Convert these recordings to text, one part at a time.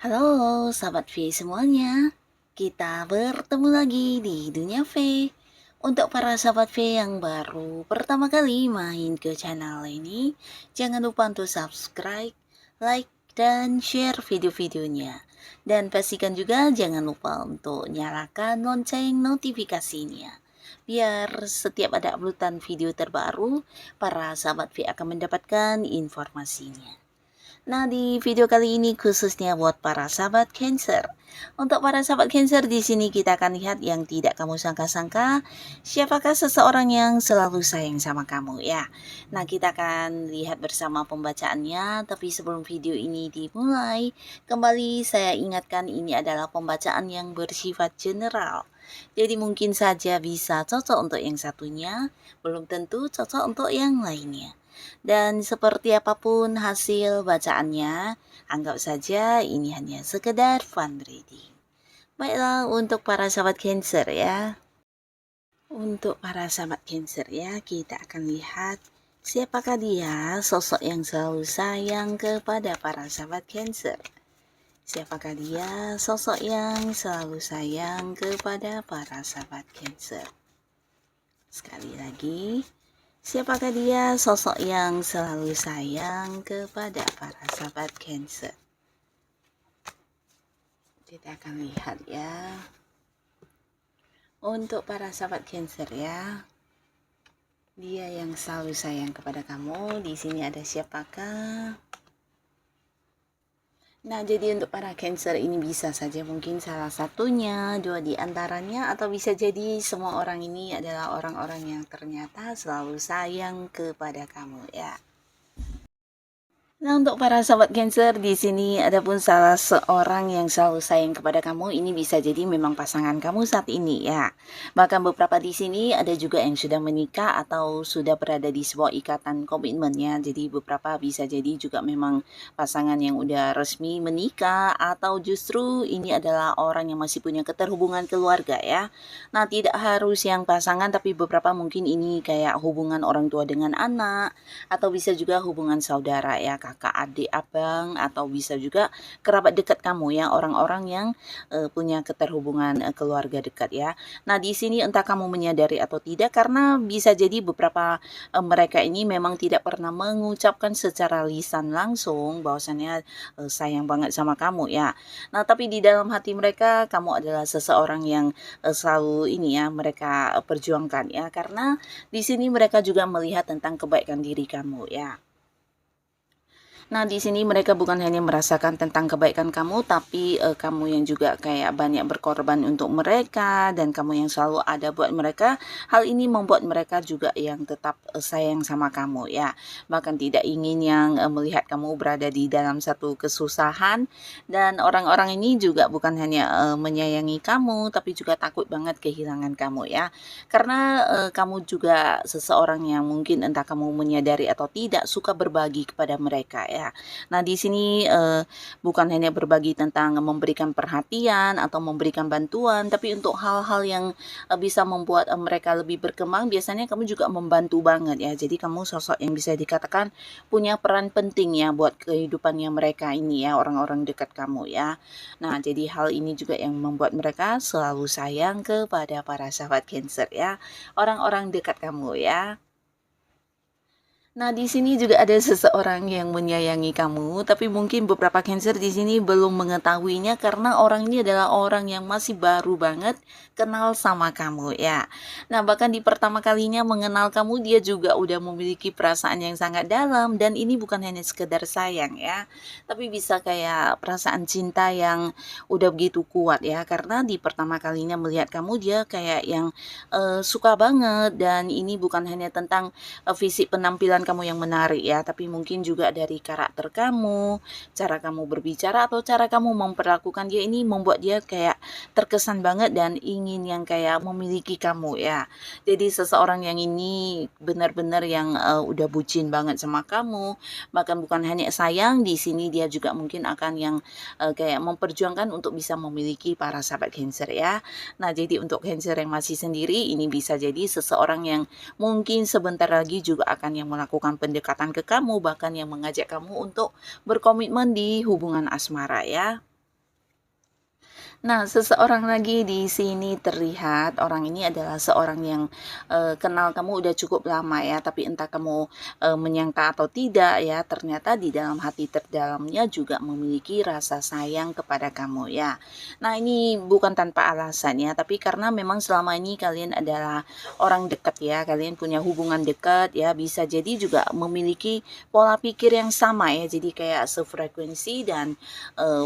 Halo sahabat V semuanya, kita bertemu lagi di Dunia V. Untuk para sahabat V yang baru pertama kali main ke channel ini, jangan lupa untuk subscribe, like, dan share video-videonya. Dan pastikan juga jangan lupa untuk nyalakan lonceng notifikasinya. Biar setiap ada uploadan video terbaru, para sahabat V akan mendapatkan informasinya. Nah, di video kali ini khususnya buat para sahabat Cancer. Untuk para sahabat Cancer, di sini kita akan lihat yang tidak kamu sangka-sangka, siapakah seseorang yang selalu sayang sama kamu ya. Nah, kita akan lihat bersama pembacaannya, tapi sebelum video ini dimulai, kembali saya ingatkan ini adalah pembacaan yang bersifat general. Jadi mungkin saja bisa cocok untuk yang satunya, belum tentu cocok untuk yang lainnya. Dan seperti apapun hasil bacaannya, anggap saja ini hanya sekedar fun reading. Baiklah untuk para sahabat Cancer ya. Untuk para sahabat Cancer ya, kita akan lihat siapakah dia sosok yang selalu sayang kepada para sahabat Cancer. Siapakah dia sosok yang selalu sayang kepada para sahabat Cancer. Sekali lagi, siapakah dia sosok yang selalu sayang kepada para sahabat Cancer? Kita akan lihat ya. Untuk para sahabat Cancer ya, dia yang selalu sayang kepada kamu. Di sini ada siapakah? Nah, jadi untuk para Cancer ini bisa saja mungkin salah satunya, dua di antaranya, atau bisa jadi semua orang ini adalah orang-orang yang ternyata selalu sayang kepada kamu ya. Nah, untuk para sahabat Cancer di sini ada pun salah seorang yang selalu sayang kepada kamu. Ini bisa jadi memang pasangan kamu saat ini ya. Bahkan beberapa di sini ada juga yang sudah menikah atau sudah berada di sebuah ikatan komitmennya. Jadi beberapa bisa jadi juga memang pasangan yang udah resmi menikah atau justru ini adalah orang yang masih punya keterhubungan keluarga ya. Nah, tidak harus yang pasangan tapi beberapa mungkin ini kayak hubungan orang tua dengan anak atau bisa juga hubungan saudara ya, kakak, adik, abang, atau bisa juga kerabat dekat kamu ya, orang-orang yang punya keterhubungan keluarga dekat ya. Nah, di sini entah kamu menyadari atau tidak karena bisa jadi beberapa mereka ini memang tidak pernah mengucapkan secara lisan langsung bahwasannya sayang banget sama kamu ya. Nah, tapi di dalam hati mereka kamu adalah seseorang yang selalu ini ya mereka perjuangkan ya, karena di sini mereka juga melihat tentang kebaikan diri kamu ya. Nah, di sini mereka bukan hanya merasakan tentang kebaikan kamu, tapi kamu yang juga kayak banyak berkorban untuk mereka dan kamu yang selalu ada buat mereka. Hal ini membuat mereka juga yang tetap sayang sama kamu ya. Bahkan tidak ingin yang melihat kamu berada di dalam satu kesusahan, dan orang-orang ini juga bukan hanya menyayangi kamu, tapi juga takut banget kehilangan kamu ya. Karena kamu juga seseorang yang mungkin entah kamu menyadari atau tidak suka berbagi kepada mereka ya. Nah, di sini bukan hanya berbagi tentang memberikan perhatian atau memberikan bantuan, tapi untuk hal-hal yang bisa membuat mereka lebih berkembang, biasanya kamu juga membantu banget ya. Jadi kamu sosok yang bisa dikatakan punya peran penting ya buat kehidupannya mereka ini ya, orang-orang dekat kamu ya. Nah, jadi hal ini juga yang membuat mereka selalu sayang kepada para sahabat Cancer ya, orang-orang dekat kamu ya. Nah, di sini juga ada seseorang yang menyayangi kamu, tapi mungkin beberapa Cancer di sini belum mengetahuinya karena orang ini adalah orang yang masih baru banget kenal sama kamu ya. Nah, bahkan di pertama kalinya mengenal kamu dia juga udah memiliki perasaan yang sangat dalam, dan ini bukan hanya sekedar sayang ya, tapi bisa kayak perasaan cinta yang udah begitu kuat ya, karena di pertama kalinya melihat kamu dia kayak yang suka banget, dan ini bukan hanya tentang fisik penampilan bukan kamu yang menarik ya, tapi mungkin juga dari karakter kamu, cara kamu berbicara atau cara kamu memperlakukan dia ini membuat dia kayak terkesan banget dan ingin yang kayak memiliki kamu ya. Jadi seseorang yang ini benar-benar yang udah bucin banget sama kamu, bahkan bukan hanya sayang, di sini dia juga mungkin akan yang kayak memperjuangkan untuk bisa memiliki para sahabat Cancer ya. Nah, jadi untuk Cancer yang masih sendiri ini bisa jadi seseorang yang mungkin sebentar lagi juga akan yang melakukan pendekatan ke kamu, bahkan yang mengajak kamu untuk berkomitmen di hubungan asmara ya. Nah, seseorang lagi di sini terlihat orang ini adalah seorang yang kenal kamu udah cukup lama ya, tapi entah kamu menyangka atau tidak ya, ternyata di dalam hati terdalamnya juga memiliki rasa sayang kepada kamu ya. Nah, ini bukan tanpa alasan ya, tapi karena memang selama ini kalian adalah orang dekat ya, kalian punya hubungan dekat ya, bisa jadi juga memiliki pola pikir yang sama ya, jadi kayak sefrekuensi dan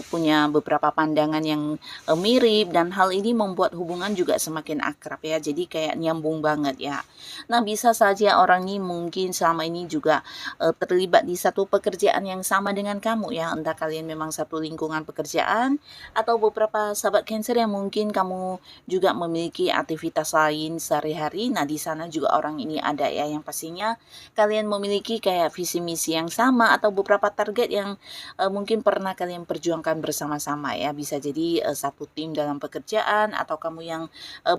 punya beberapa pandangan yang mirip, dan hal ini membuat hubungan juga semakin akrab ya, jadi kayak nyambung banget ya. Nah, bisa saja orang ini mungkin selama ini juga terlibat di satu pekerjaan yang sama dengan kamu ya, entah kalian memang satu lingkungan pekerjaan atau beberapa sahabat Cancer yang mungkin kamu juga memiliki aktivitas lain sehari-hari. Nah, di sana juga orang ini ada ya, yang pastinya kalian memiliki kayak visi misi yang sama atau beberapa target yang mungkin pernah kalian perjuangkan bersama-sama ya, bisa jadi satu tim dalam pekerjaan atau kamu yang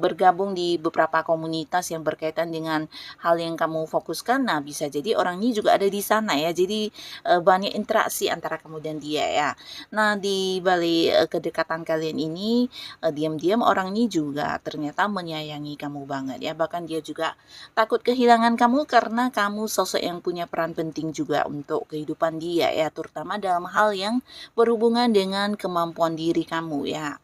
bergabung di beberapa komunitas yang berkaitan dengan hal yang kamu fokuskan. Nah, bisa jadi orang ini juga ada di sana ya, jadi banyak interaksi antara kamu dan dia ya. Nah, di balik kedekatan kalian ini diam-diam orang ini juga ternyata menyayangi kamu banget ya, bahkan dia juga takut kehilangan kamu karena kamu sosok yang punya peran penting juga untuk kehidupan dia ya, terutama dalam hal yang berhubungan dengan kemampuan diri kamu ya.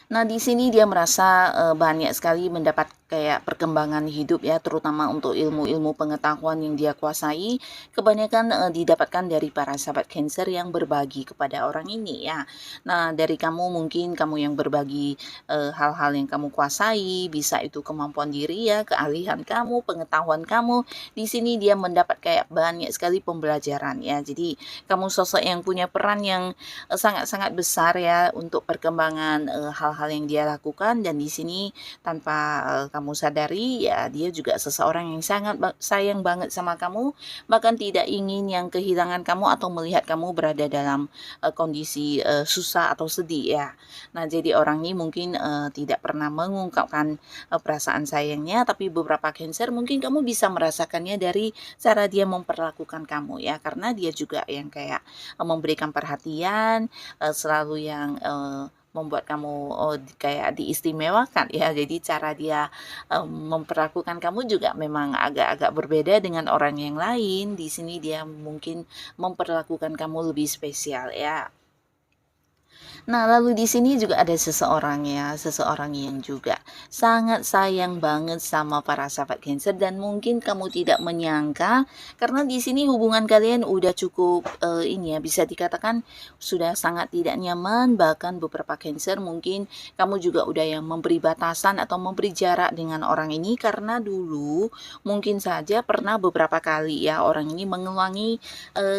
Nah, di sini dia merasa banyak sekali mendapat kayak perkembangan hidup ya, terutama untuk ilmu-ilmu pengetahuan yang dia kuasai, kebanyakan didapatkan dari para sahabat Cancer yang berbagi kepada orang ini ya. Nah, dari kamu mungkin kamu yang berbagi hal-hal yang kamu kuasai, bisa itu kemampuan diri ya, keahlian kamu, pengetahuan kamu. Di sini dia mendapat kayak banyak sekali pembelajaran ya. Jadi, kamu sosok yang punya peran yang sangat-sangat besar ya untuk perkembangan hal-hal yang dia lakukan, dan di sini tanpa kamu sadari ya, dia juga seseorang yang sangat sayang banget sama kamu, bahkan tidak ingin yang kehilangan kamu atau melihat kamu berada dalam kondisi susah atau sedih ya. Nah, jadi orang ini mungkin tidak pernah mengungkapkan perasaan sayangnya, tapi beberapa Cancer mungkin kamu bisa merasakannya dari cara dia memperlakukan kamu ya, karena dia juga yang kayak memberikan perhatian, selalu yang membuat kamu kayak diistimewakan ya. Jadi cara dia memperlakukan kamu juga memang agak-agak berbeda dengan orang yang lain. Di sini dia mungkin memperlakukan kamu lebih spesial ya. Nah, lalu di sini juga ada seseorang ya, seseorang yang juga sangat sayang banget sama para sahabat Cancer, dan mungkin kamu tidak menyangka karena di sini hubungan kalian udah cukup ini ya, bisa dikatakan sudah sangat tidak nyaman, bahkan beberapa Cancer mungkin kamu juga udah yang memberi batasan atau memberi jarak dengan orang ini karena dulu mungkin saja pernah beberapa kali ya orang ini mengulangi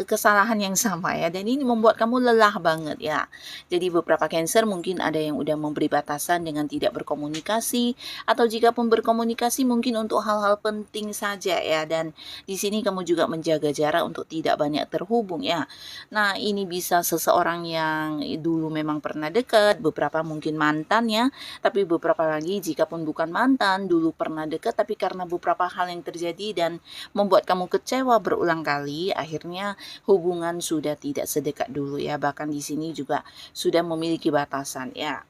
kesalahan yang sama ya, dan ini membuat kamu lelah banget ya. Jadi beberapa Cancer mungkin ada yang udah memberi batasan dengan tidak berkomunikasi, atau jika pun berkomunikasi mungkin untuk hal-hal penting saja ya, dan di sini kamu juga menjaga jarak untuk tidak banyak terhubung ya. Nah, ini bisa seseorang yang dulu memang pernah dekat, beberapa mungkin mantan ya, tapi beberapa lagi jika pun bukan mantan, dulu pernah dekat tapi karena beberapa hal yang terjadi dan membuat kamu kecewa berulang kali, akhirnya hubungan sudah tidak sedekat dulu ya, bahkan di sini juga sudah memiliki batasan ya.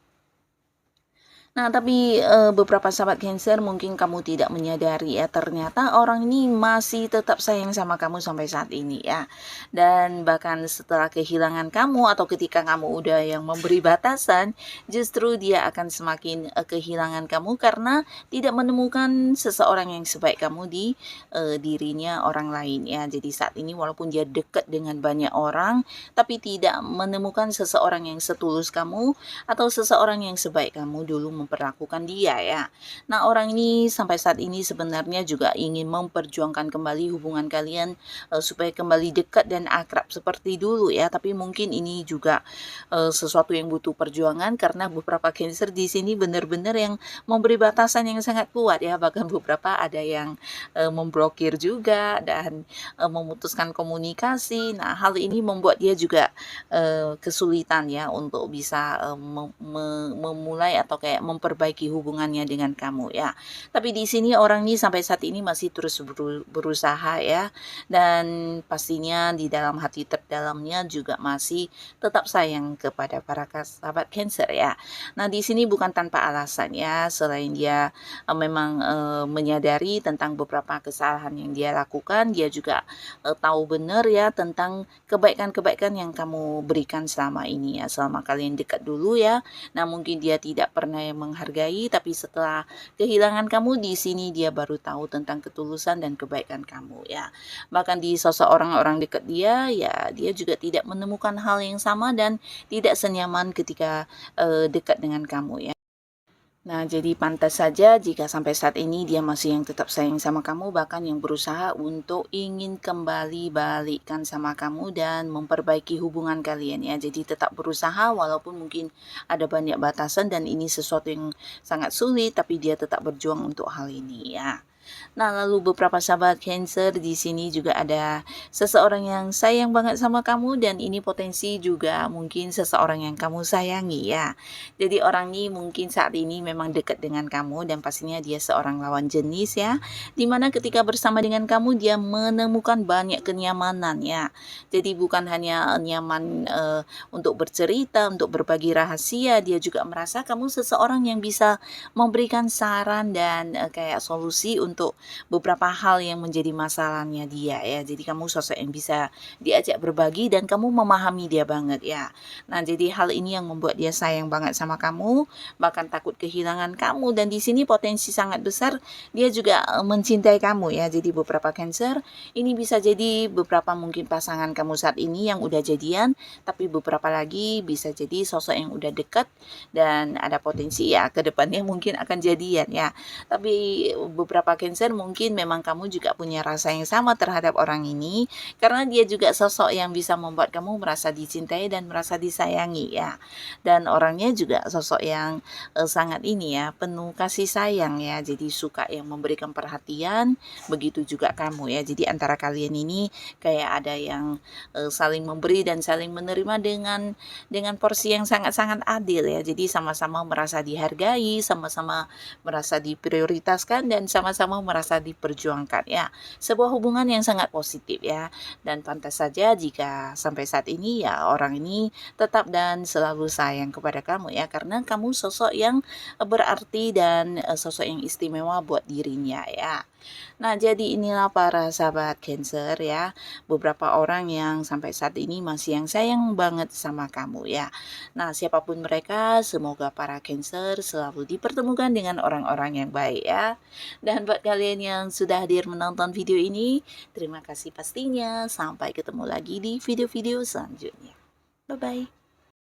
Nah, tapi beberapa sahabat Cancer mungkin kamu tidak menyadari ya, ternyata orang ini masih tetap sayang sama kamu sampai saat ini ya. Dan bahkan setelah kehilangan kamu atau ketika kamu udah yang memberi batasan, justru dia akan semakin kehilangan kamu karena tidak menemukan seseorang yang sebaik kamu di dirinya orang lain ya. Jadi saat ini walaupun dia dekat dengan banyak orang, tapi tidak menemukan seseorang yang setulus kamu atau seseorang yang sebaik kamu dulu memperlakukan dia ya. Nah, orang ini sampai saat ini sebenarnya juga ingin memperjuangkan kembali hubungan kalian supaya kembali dekat dan akrab seperti dulu ya. Tapi mungkin ini juga sesuatu yang butuh perjuangan karena beberapa Cancer di sini benar-benar yang memberi batasan yang sangat kuat ya. Bahkan beberapa ada yang memblokir juga dan memutuskan komunikasi. Nah, hal ini membuat dia juga kesulitan ya untuk bisa memulai atau kayak memperbaiki hubungannya dengan kamu ya. Tapi di sini orang ini sampai saat ini masih terus berusaha ya, dan pastinya di dalam hati terdalamnya juga masih tetap sayang kepada para sahabat Cancer ya. Nah, di sini bukan tanpa alasan ya, selain dia memang menyadari tentang beberapa kesalahan yang dia lakukan, dia juga tahu benar ya tentang kebaikan-kebaikan yang kamu berikan selama ini ya, selama kalian dekat dulu ya. Nah, mungkin dia tidak pernah menghargai, tapi setelah kehilangan kamu di sini dia baru tahu tentang ketulusan dan kebaikan kamu ya. Bahkan di sosok orang-orang dekat dia ya, dia juga tidak menemukan hal yang sama dan tidak senyaman ketika dekat dengan kamu ya. Nah, jadi pantas saja jika sampai saat ini dia masih yang tetap sayang sama kamu, bahkan yang berusaha untuk ingin kembali balikkan sama kamu dan memperbaiki hubungan kalian ya. Jadi tetap berusaha walaupun mungkin ada banyak batasan dan ini sesuatu yang sangat sulit, tapi dia tetap berjuang untuk hal ini ya. Nah, lalu beberapa sahabat Cancer di sini juga ada seseorang yang sayang banget sama kamu dan ini potensi juga mungkin seseorang yang kamu sayangi ya. Jadi orang ini mungkin saat ini memang dekat dengan kamu dan pastinya dia seorang lawan jenis ya. Dimana ketika bersama dengan kamu dia menemukan banyak kenyamanan ya. Jadi bukan hanya nyaman untuk bercerita, untuk berbagi rahasia, dia juga merasa kamu seseorang yang bisa memberikan saran dan kayak solusi untuk beberapa hal yang menjadi masalahnya dia ya. Jadi kamu sosok yang bisa diajak berbagi dan kamu memahami dia banget ya. Nah, jadi hal ini yang membuat dia sayang banget sama kamu, bahkan takut kehilangan kamu, dan di sini potensi sangat besar dia juga mencintai kamu ya. Jadi beberapa Cancer ini bisa jadi beberapa mungkin pasangan kamu saat ini yang udah jadian, tapi beberapa lagi bisa jadi sosok yang udah dekat dan ada potensi ya ke depannya mungkin akan jadian ya. Tapi beberapa Cancer mungkin memang kamu juga punya rasa yang sama terhadap orang ini karena dia juga sosok yang bisa membuat kamu merasa dicintai dan merasa disayangi ya. Dan orangnya juga sosok yang sangat ini ya, penuh kasih sayang ya. Jadi suka yang memberikan perhatian, begitu juga kamu ya. Jadi antara kalian ini kayak ada yang saling memberi dan saling menerima dengan porsi yang sangat-sangat adil ya. Jadi sama-sama merasa dihargai, sama-sama merasa diprioritaskan dan sama-sama merasa diperjuangkan ya. Sebuah hubungan yang sangat positif ya. Dan pantas saja jika sampai saat ini ya orang ini tetap dan selalu sayang kepada kamu ya, karena kamu sosok yang berarti dan sosok yang istimewa buat dirinya ya. Nah, jadi inilah para sahabat Cancer ya, beberapa orang yang sampai saat ini masih yang sayang banget sama kamu ya. Nah, siapapun mereka, semoga para Cancer selalu dipertemukan dengan orang-orang yang baik ya. Dan buat kalian yang sudah hadir menonton video ini, terima kasih pastinya. Sampai ketemu lagi di video-video selanjutnya. Bye-bye.